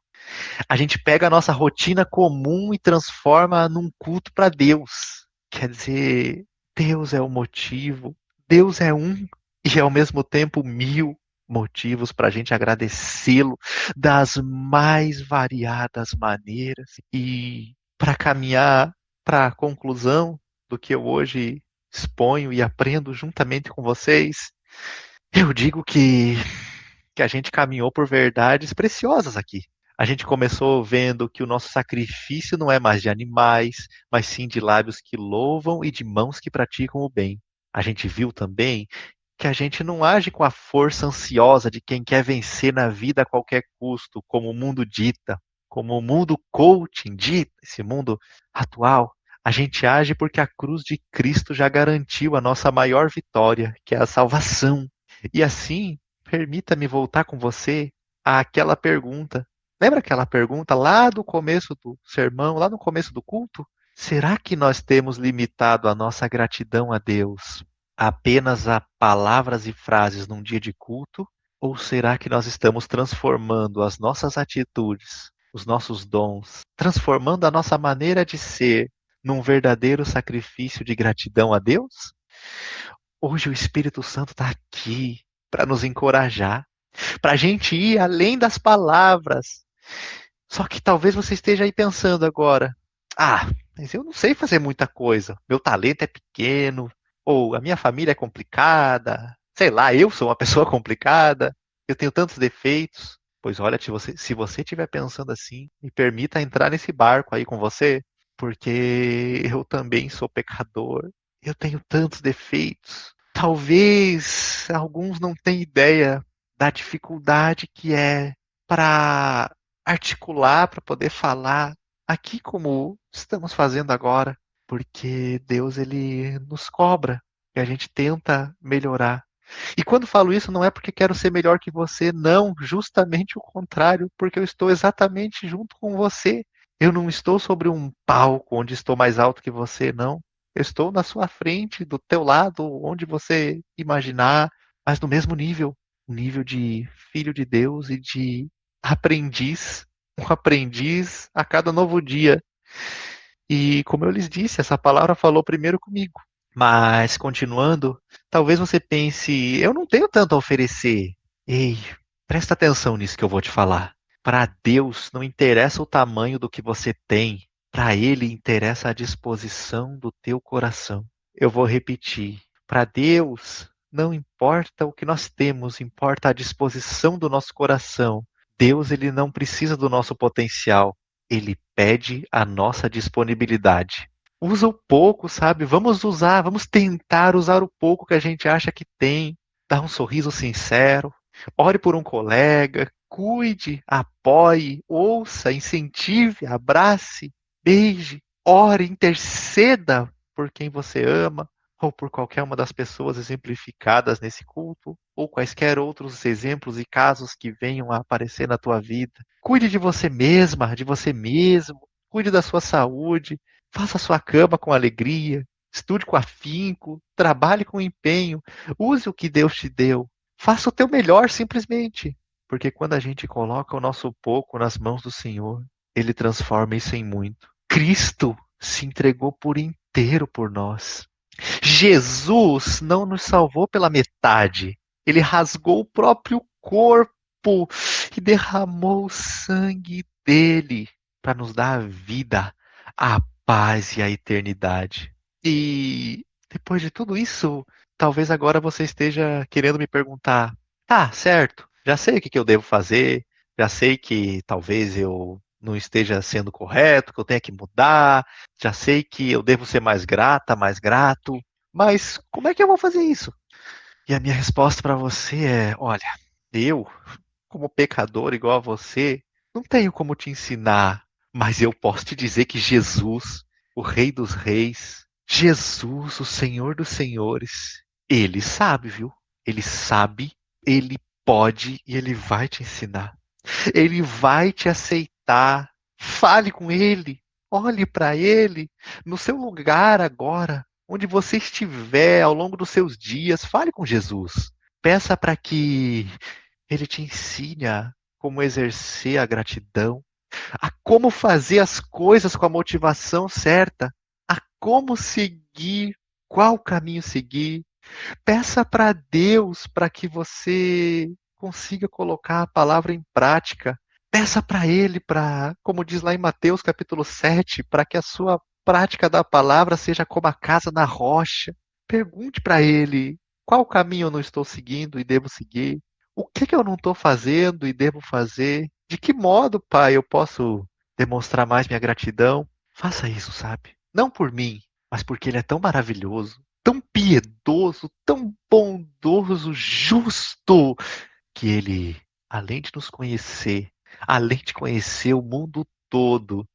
A gente pega a nossa rotina comum e transforma num culto para Deus. Quer dizer, Deus é o motivo, Deus é um e ao mesmo tempo mil motivos para a gente agradecê-lo das mais variadas maneiras. E para caminhar para a conclusão do que eu hoje exponho e aprendo juntamente com vocês, eu digo que a gente caminhou por verdades preciosas aqui. A gente começou vendo que o nosso sacrifício não é mais de animais, mas sim de lábios que louvam e de mãos que praticam o bem. A gente viu também que a gente não age com a força ansiosa de quem quer vencer na vida a qualquer custo, como o mundo dita, como o mundo coaching dita, esse mundo atual. A gente age porque a cruz de Cristo já garantiu a nossa maior vitória, que é a salvação. E assim, permita-me voltar com você àquela pergunta. Lembra aquela pergunta lá do começo do sermão, lá no começo do culto? Será que nós temos limitado a nossa gratidão a Deus apenas a palavras e frases num dia de culto? Ou será que nós estamos transformando as nossas atitudes, os nossos dons, transformando a nossa maneira de ser num verdadeiro sacrifício de gratidão a Deus? Hoje o Espírito Santo está aqui para nos encorajar, para a gente ir além das palavras. Só que talvez você esteja aí pensando agora: ah, mas eu não sei fazer muita coisa, meu talento é pequeno, ou a minha família é complicada, sei lá, eu sou uma pessoa complicada, eu tenho tantos defeitos. Pois olha, se você estiver pensando assim, me permita entrar nesse barco aí com você, porque eu também sou pecador, eu tenho tantos defeitos. Talvez alguns não tenham ideia da dificuldade que é para articular, para poder falar aqui como estamos fazendo agora, porque Deus ele nos cobra e a gente tenta melhorar. E quando falo isso não é porque quero ser melhor que você, não, justamente o contrário, porque eu estou exatamente junto com você. Eu não estou sobre um palco onde estou mais alto que você, não. Eu estou na sua frente, do teu lado, onde você imaginar, mas no mesmo nível, um nível de filho de Deus e de aprendiz, um aprendiz a cada novo dia. E como eu lhes disse, essa palavra falou primeiro comigo. Mas continuando, talvez você pense, eu não tenho tanto a oferecer. Ei, presta atenção nisso que eu vou te falar. Para Deus não interessa o tamanho do que você tem, para Ele interessa a disposição do teu coração. Eu vou repetir. Para Deus não importa o que nós temos, importa a disposição do nosso coração. Deus ele não precisa do nosso potencial, Ele pede a nossa disponibilidade. Usa o pouco, sabe? Vamos tentar usar o pouco que a gente acha que tem. Dá um sorriso sincero, ore por um colega, cuide, apoie, ouça, incentive, abrace, beije, ore, interceda por quem você ama, ou por qualquer uma das pessoas exemplificadas nesse culto, ou quaisquer outros exemplos e casos que venham a aparecer na tua vida. Cuide de você mesma, de você mesmo, cuide da sua saúde, faça a sua cama com alegria, estude com afinco, trabalhe com empenho, use o que Deus te deu, faça o teu melhor simplesmente, Porque quando a gente coloca o nosso pouco nas mãos do Senhor, Ele transforma isso em muito. Cristo se entregou por inteiro por nós. Jesus não nos salvou pela metade. Ele rasgou o próprio corpo e derramou o sangue dele para nos dar a vida, a paz e a eternidade. E depois de tudo isso, talvez agora você esteja querendo me perguntar: tá, certo, já sei o que eu devo fazer, já sei que talvez eu não esteja sendo correto, que eu tenha que mudar, já sei que eu devo ser mais grata, mais grato, mas como é que eu vou fazer isso? E a minha resposta para você é: olha, eu, como pecador igual a você, não tenho como te ensinar, mas eu posso te dizer que Jesus, o Rei dos Reis, Jesus, o Senhor dos Senhores, ele sabe, viu? Ele sabe, ele pode e ele vai te ensinar. Ele vai te aceitar. Fale com ele. Olhe para ele no seu lugar agora, onde você estiver ao longo dos seus dias. Fale com Jesus. Peça para que ele te ensine a como exercer a gratidão, a como fazer as coisas com a motivação certa, a como seguir, qual caminho seguir. Peça para Deus para que você consiga colocar a palavra em prática. Peça para Ele, para, como diz lá em Mateus capítulo 7, para que a sua prática da palavra seja como a casa na rocha. Pergunte para Ele qual caminho eu não estou seguindo e devo seguir. O que eu não estou fazendo e devo fazer? De que modo, Pai, eu posso demonstrar mais minha gratidão? Faça isso, sabe? Não por mim, mas porque Ele é tão maravilhoso, tão piedoso, tão bondoso, justo, que Ele, além de nos conhecer, além de conhecer o mundo todo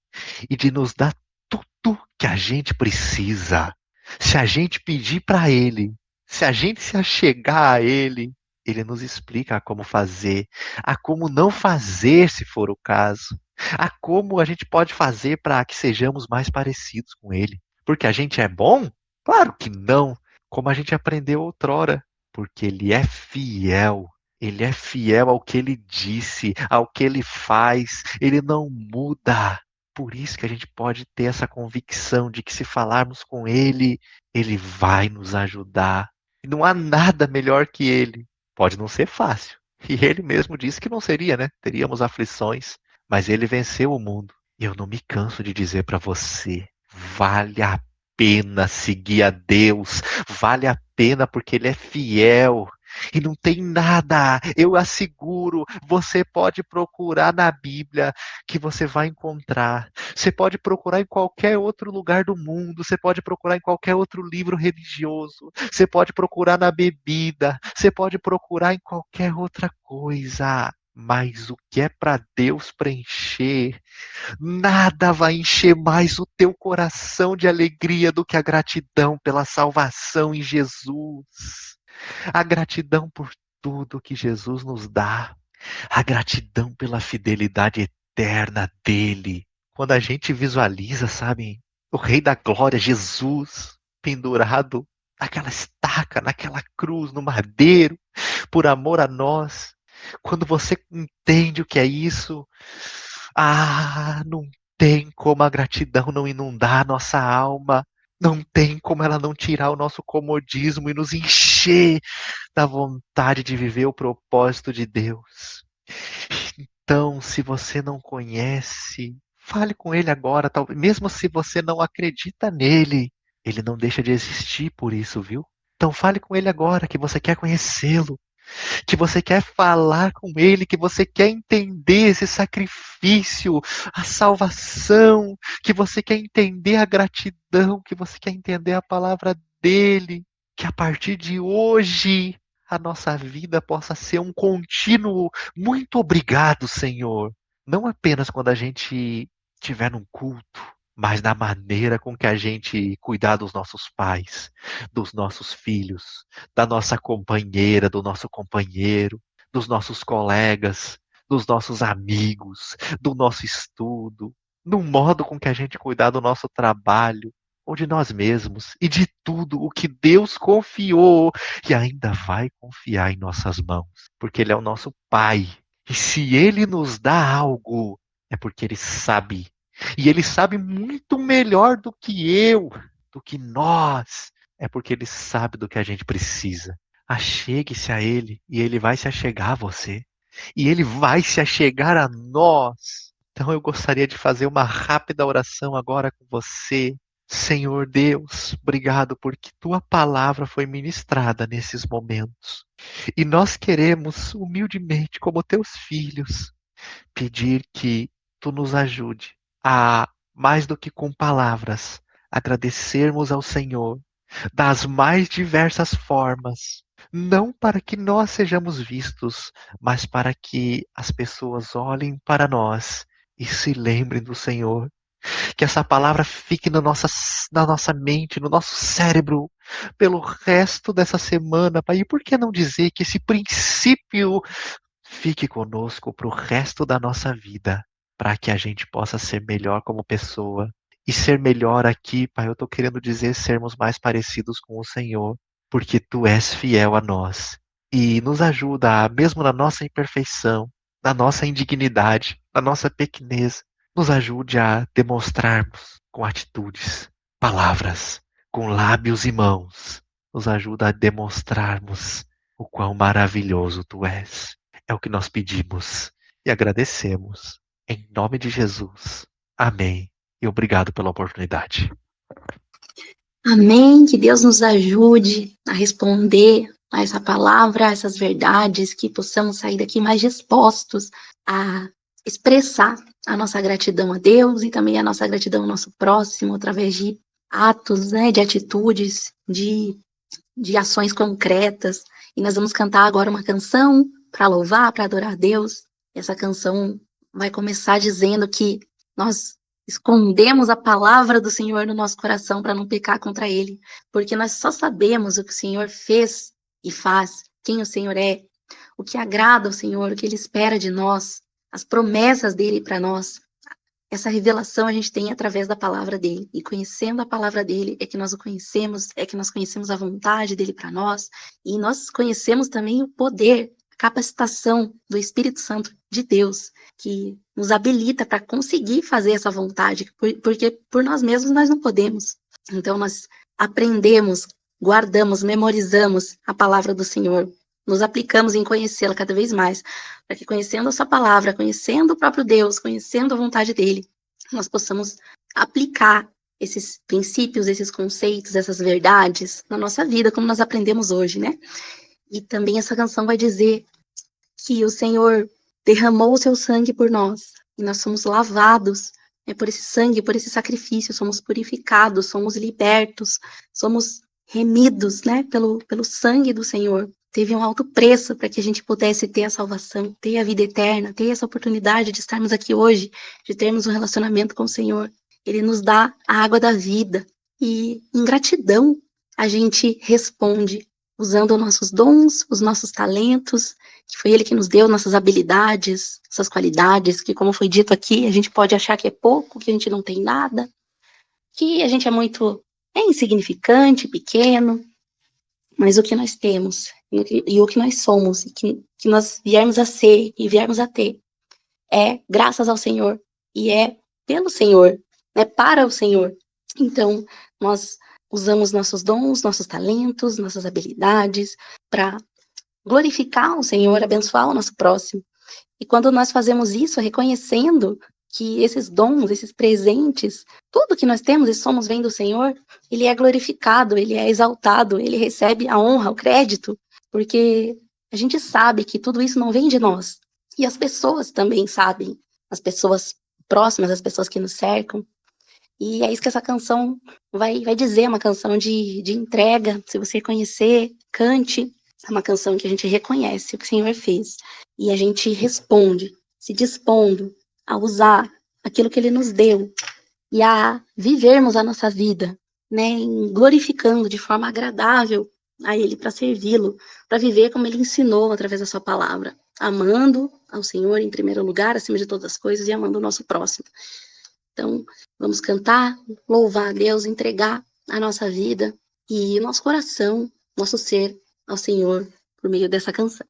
e de nos dar tudo que a gente precisa, se a gente pedir para Ele, se a gente se achegar a Ele, Ele nos explica a como fazer, a como não fazer se for o caso, a como a gente pode fazer para que sejamos mais parecidos com Ele. Porque a gente é bom? Claro que não, como a gente aprendeu outrora, porque Ele é fiel. Ele é fiel ao que ele disse, ao que ele faz, ele não muda. Por isso que a gente pode ter essa convicção de que se falarmos com ele, ele vai nos ajudar. E não há nada melhor que ele. Pode não ser fácil. E ele mesmo disse que não seria, né? Teríamos aflições, mas ele venceu o mundo. E eu não me canso de dizer para você, vale a pena seguir a Deus, vale a pena porque ele é fiel. E não tem nada, eu asseguro, você pode procurar na Bíblia que você vai encontrar. Você pode procurar em qualquer outro lugar do mundo, você pode procurar em qualquer outro livro religioso, você pode procurar na bebida, você pode procurar em qualquer outra coisa. Mas o que é para Deus preencher, nada vai encher mais o teu coração de alegria do que a gratidão pela salvação em Jesus. A gratidão por tudo que Jesus nos dá, a gratidão pela fidelidade eterna dele. Quando a gente visualiza, sabe, o Rei da Glória, Jesus, pendurado naquela estaca, naquela cruz, no madeiro, por amor a nós. Quando você entende o que é isso, não tem como a gratidão não inundar a nossa alma. Não tem como ela não tirar o nosso comodismo e nos encher da vontade de viver o propósito de Deus. Então, se você não conhece, fale com ele agora, mesmo se você não acredita nele, ele não deixa de existir por isso, viu? Então fale com ele agora que você quer conhecê-lo, que você quer falar com ele, que você quer entender esse sacrifício, a salvação, que você quer entender a gratidão, que você quer entender a palavra dele, que a partir de hoje a nossa vida possa ser um contínuo muito obrigado, Senhor. Não apenas quando a gente estiver num culto, mas na maneira com que a gente cuidar dos nossos pais, dos nossos filhos, da nossa companheira, do nosso companheiro, dos nossos colegas, dos nossos amigos, do nosso estudo, no modo com que a gente cuidar do nosso trabalho, ou de nós mesmos, e de tudo o que Deus confiou e ainda vai confiar em nossas mãos, porque Ele é o nosso Pai E se Ele nos dá algo, é porque Ele sabe. E Ele sabe muito melhor do que eu, do que nós. É porque Ele sabe do que a gente precisa. Achegue-se a Ele e Ele vai se achegar a você. E Ele vai se achegar a nós. Então eu gostaria de fazer uma rápida oração agora com você. Senhor Deus, obrigado porque tua palavra foi ministrada nesses momentos. E nós queremos, humildemente, como teus filhos, pedir que tu nos ajude a, mais do que com palavras, agradecermos ao Senhor das mais diversas formas, não para que nós sejamos vistos, mas para que as pessoas olhem para nós e se lembrem do Senhor. Que essa palavra fique na nossa mente, no nosso cérebro, pelo resto dessa semana, Pai. E por que não dizer que esse princípio fique conosco para o resto da nossa vida, para que a gente possa ser melhor como pessoa. E ser melhor aqui, Pai, eu estou querendo dizer sermos mais parecidos com o Senhor, porque Tu és fiel a nós. E nos ajuda, mesmo na nossa imperfeição, na nossa indignidade, na nossa pequenez, nos ajude a demonstrarmos com atitudes, palavras, com lábios e mãos. Nos ajuda a demonstrarmos o quão maravilhoso Tu és. É o que nós pedimos e agradecemos. Em nome de Jesus. Amém. E obrigado pela oportunidade. Amém. Que Deus nos ajude a responder a essa palavra, a essas verdades, que possamos sair daqui mais dispostos a expressar a nossa gratidão a Deus e também a nossa gratidão ao nosso próximo, através de atos, né, de atitudes, de ações concretas. E nós vamos cantar agora uma canção para louvar, para adorar a Deus. E essa canção vai começar dizendo que nós escondemos a palavra do Senhor no nosso coração para não pecar contra Ele, porque nós só sabemos o que o Senhor fez e faz, quem o Senhor é, o que agrada ao Senhor, o que Ele espera de nós, as promessas dEle para nós. Essa revelação a gente tem através da palavra dele. E conhecendo a palavra dele é que nós o conhecemos, é que nós conhecemos a vontade dele para nós. E nós conhecemos também o poder, a capacitação do Espírito Santo de Deus, que nos habilita para conseguir fazer essa vontade, porque por nós mesmos nós não podemos. Então nós aprendemos, guardamos, memorizamos a palavra do Senhor. Nos aplicamos em conhecê-la cada vez mais, para que conhecendo a sua palavra, conhecendo o próprio Deus, conhecendo a vontade dele, nós possamos aplicar esses princípios, esses conceitos, essas verdades na nossa vida, como nós aprendemos hoje, né? E também essa canção vai dizer que o Senhor derramou o seu sangue por nós, e nós somos lavados, né, por esse sangue, por esse sacrifício, somos purificados, somos libertos, somos remidos, né, pelo sangue do Senhor. Teve um alto preço para que a gente pudesse ter a salvação, ter a vida eterna, ter essa oportunidade de estarmos aqui hoje, de termos um relacionamento com o Senhor. Ele nos dá a água da vida e, em gratidão, a gente responde usando os nossos dons, os nossos talentos, que foi Ele que nos deu, nossas habilidades, essas qualidades, que, como foi dito aqui, a gente pode achar que é pouco, que a gente não tem nada, que a gente é insignificante, pequeno, mas o que nós temos e o que nós somos, e que nós viermos a ser e viermos a ter, é graças ao Senhor, e é pelo Senhor, é para o Senhor. Então, nós usamos nossos dons, nossos talentos, nossas habilidades para glorificar o Senhor, abençoar o nosso próximo. E quando nós fazemos isso, reconhecendo que esses dons, esses presentes, tudo que nós temos e somos vem do Senhor, ele é glorificado, ele é exaltado, ele recebe a honra, o crédito, porque a gente sabe que tudo isso não vem de nós. E as pessoas também sabem, as pessoas próximas, as pessoas que nos cercam. E é isso que essa canção vai dizer, é uma canção de entrega. Se você conhecer, cante. É uma canção que a gente reconhece o que o Senhor fez. E a gente responde, se dispondo a usar aquilo que Ele nos deu e a vivermos a nossa vida, né, glorificando de forma agradável a Ele, para servi-lo, para viver como Ele ensinou através da sua palavra, amando ao Senhor em primeiro lugar, acima de todas as coisas, e amando o nosso próximo. Então, vamos cantar, louvar a Deus, entregar a nossa vida e o nosso coração, nosso ser ao Senhor, por meio dessa canção.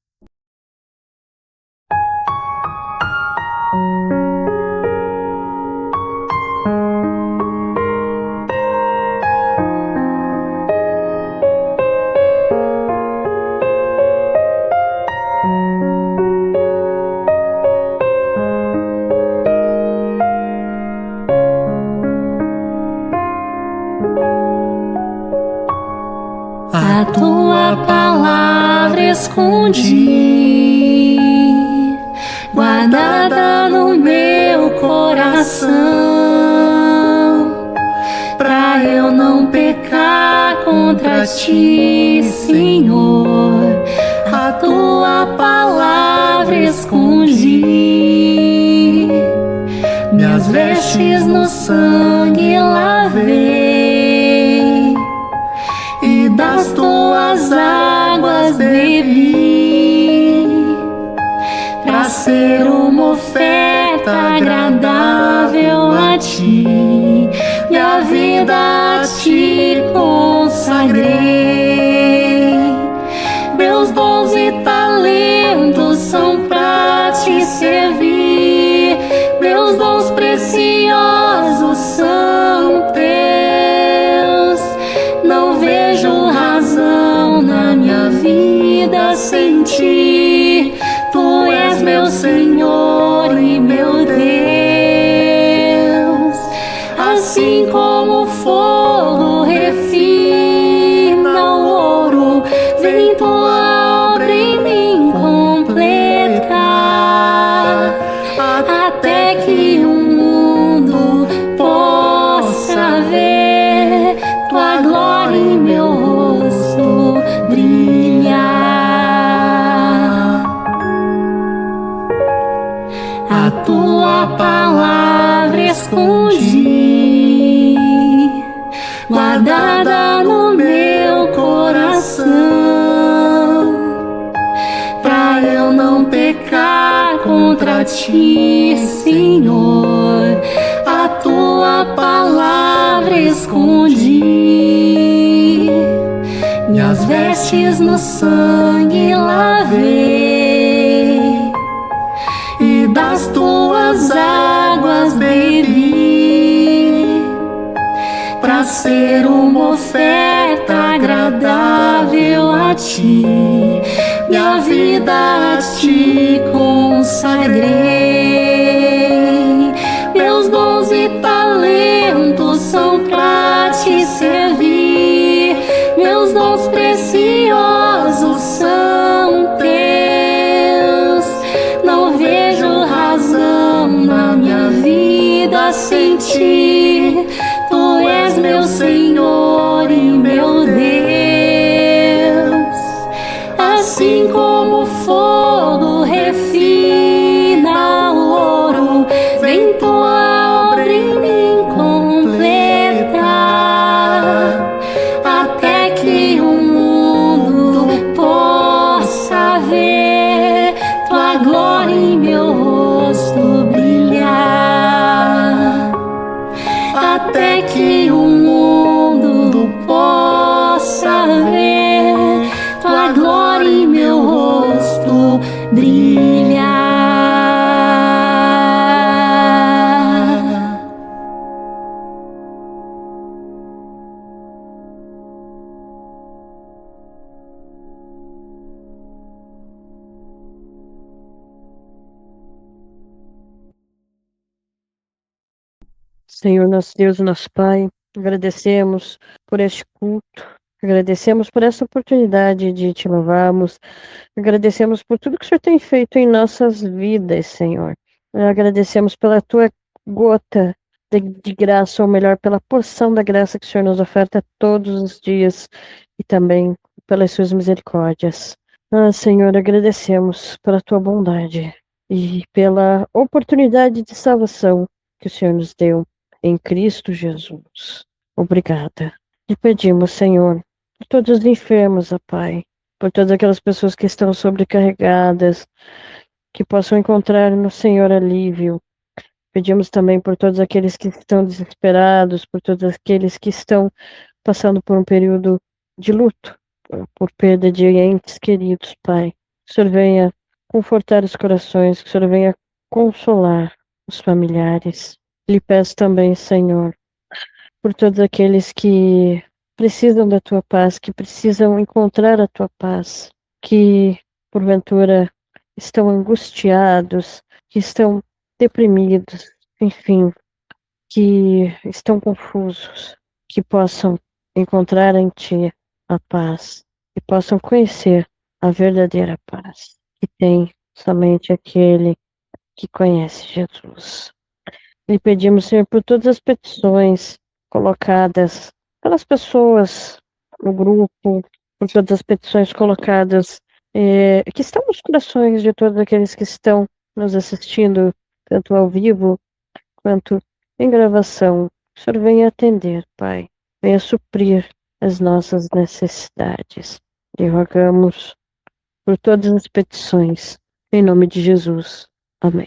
A tua palavra escondi, guardada no meu coração, pra eu não pecar contra ti, Senhor. A tua palavra escondi, minhas vestes no sangue lavei, e das tuas águas bebi, pra ser uma oferta agradável a ti, minha vida a ti consagrei. Meus dons e talentos são pra te servir, meus dons preciosos são teus. Não vejo razão na minha vida sem ti, tu és meu Senhor e meu Deus. Assim como o fogo refina o ouro, vem tua obra em mim completar, até que o mundo possa ver tua glória em meu rosto brilhar. A tua palavra escondi, guardada no meu coração, pra eu não pecar contra ti, Senhor. A tua palavra escondi, minhas vestes no sangue lavei, e das tuas águas bebi, pra ser uma oferta agradável a ti, minha vida a ti consagrei. Meus dons e talentos são pra te servir, meus dons preciosos são teus. Não vejo razão na minha vida sem ti, tu és meu Senhor e meu Deus. Assim como o fogo refina o ouro, vem tua obra em mim completar, até que o mundo possa ver tua glória em meu rosto brilhar, até que o mundo possa ver tua glória em meu rosto brilhar. Senhor nosso Deus, nosso Pai, agradecemos por este culto, agradecemos por essa oportunidade de te louvarmos, agradecemos por tudo que o Senhor tem feito em nossas vidas, Senhor. Agradecemos pela tua gota de graça, ou melhor, pela porção da graça que o Senhor nos oferta todos os dias e também pelas suas misericórdias. Senhor, agradecemos pela tua bondade e pela oportunidade de salvação que o Senhor nos deu em Cristo Jesus. Obrigada. E pedimos, Senhor, por todos os enfermos, ó Pai, por todas aquelas pessoas que estão sobrecarregadas, que possam encontrar no Senhor alívio. Pedimos também por todos aqueles que estão desesperados, por todos aqueles que estão passando por um período de luto, por perda de entes queridos, Pai. Que o Senhor venha confortar os corações, que o Senhor venha consolar os familiares. Lhe peço também, Senhor, por todos aqueles que precisam da tua paz, que precisam encontrar a tua paz, que porventura estão angustiados, que estão deprimidos, enfim, que estão confusos, que possam encontrar em Ti a paz, que possam conhecer a verdadeira paz, que tem somente aquele que conhece Jesus. E pedimos, Senhor, por todas as petições colocadas pelas pessoas no grupo, por todas as petições colocadas que estão nos corações de todos aqueles que estão nos assistindo, tanto ao vivo quanto em gravação. O Senhor venha atender, Pai, venha suprir as nossas necessidades. E rogamos por todas as petições, em nome de Jesus. Amém.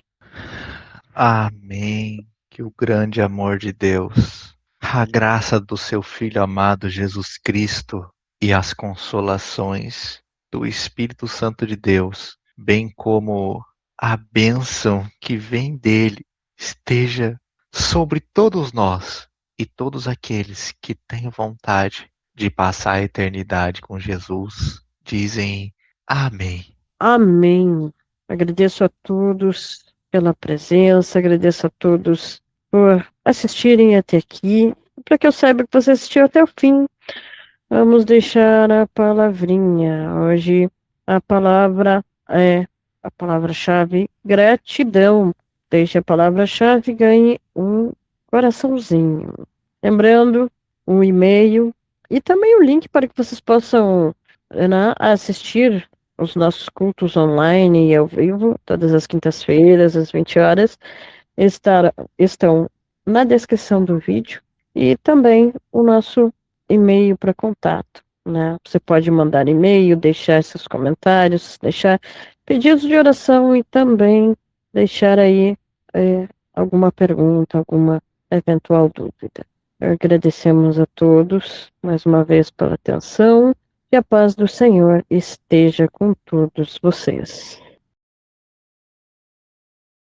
Amém. Que o grande amor de Deus, a graça do seu Filho amado Jesus Cristo e as consolações do Espírito Santo de Deus, bem como a bênção que vem dele, esteja sobre todos nós e todos aqueles que têm vontade de passar a eternidade com Jesus. Dizem amém. Amém. Agradeço a todos pela presença, agradeço a todos por assistirem até aqui. Para que eu saiba que você assistiu até o fim, vamos deixar a palavrinha. Hoje a palavra é a palavra-chave gratidão. Deixe a palavra-chave, ganhe um coraçãozinho. Lembrando, um e-mail e também o link para que vocês possam assistir os nossos cultos online e ao vivo, todas as quintas-feiras, às 20 horas, estão na descrição do vídeo e também o nosso e-mail para contato, né? Você pode mandar e-mail, deixar seus comentários, deixar pedidos de oração e também deixar aí alguma pergunta, alguma eventual dúvida. Agradecemos a todos mais uma vez pela atenção. Que a paz do Senhor esteja com todos vocês.